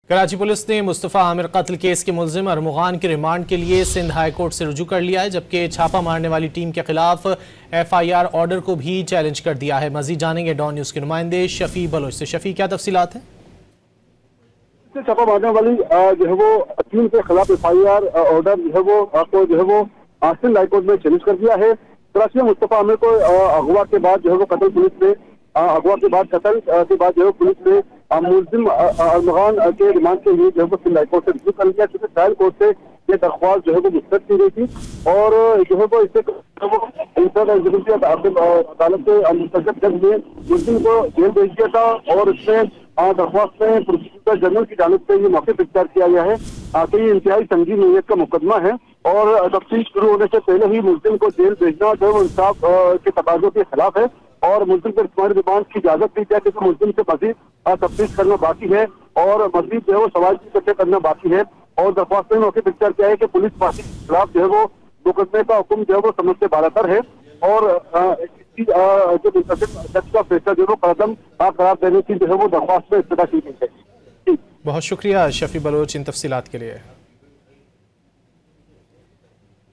Karachi police ने मुस्तफ़ा आमिर कत्ल case के मुल्जिम अरमुगान के रिमांड के लिए सिंध हाई कोर्ट से रुजू कर लिया है, जबकि छापा मारने वाली टीम के खिलाफ FIR ऑर्डर को भी चैलेंज कर दिया है। मजीद जानेंगे डॉन न्यूज के नुमाइंदे शफी बलोच से। शफी, क्या तफसीलात है? छापा मारने वाली जो है वो टीम के खिलाफ FIR ऑर्डर जो है वो सिंध हाई कोर्ट में चैलेंज कर दिया है। कराची में मुस्तफ़ा आमिर को अगवा के बाद जो है वो कत्ल पुलिस ने पुलिस ने मुलजिम अरमुगान के रिमांड के लिए जो है वो सिंध हाई कोर्ट से रिव्यू कर लिया, क्योंकि ट्रायल कोर्ट से ये दरख्वास्त जो है वो मुस्तरद की गई थी और जो है वो इससे अदालत के मुस्तजब जज ने मुलजिम को जेल भेज दिया था और इसमें दरख्वास्त में प्रोसिक्यूटर जनरल की जानिब से ये मौके इख्तियार किया गया है कि ये इंतहाई संगीन नौयत का मुकदमा है और तफ्तीश शुरू होने से पहले ही मुलजिम को जेल भेजना जो है वो इंसाफ के तकाजों के खिलाफ है और मुलजिम को रिमांड की इजाजत दी जाए, क्योंकि मुलजिम से मजीद तफ्तीश करना बाकी है और मजीद जो है वो सवाल की करना बाकी है और दरख्वास्त में मौके इख्तियार किया है कि पुलिस पार्टी के खिलाफ जो है वो मुकदमे का हुक्म जो है वो समझ से बालातर है और जो जज का फैसला जो है वो कदम करार देने की जो है वो दरख्वास्त में इब्तिदा की गई है। बहुत शुक्रिया शफी बलोच इन तफसीलात के लिए।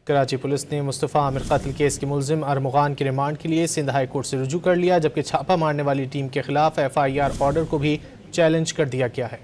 कराची पुलिस ने मुस्तफ़ा आमिर कत्ल केस के मुल्जिम अरमुगान के रिमांड के लिए सिंध हाई कोर्ट से रुजू कर लिया, जबकि छापा मारने वाली टीम के खिलाफ FIR ऑर्डर को भी चैलेंज कर दिया गया है।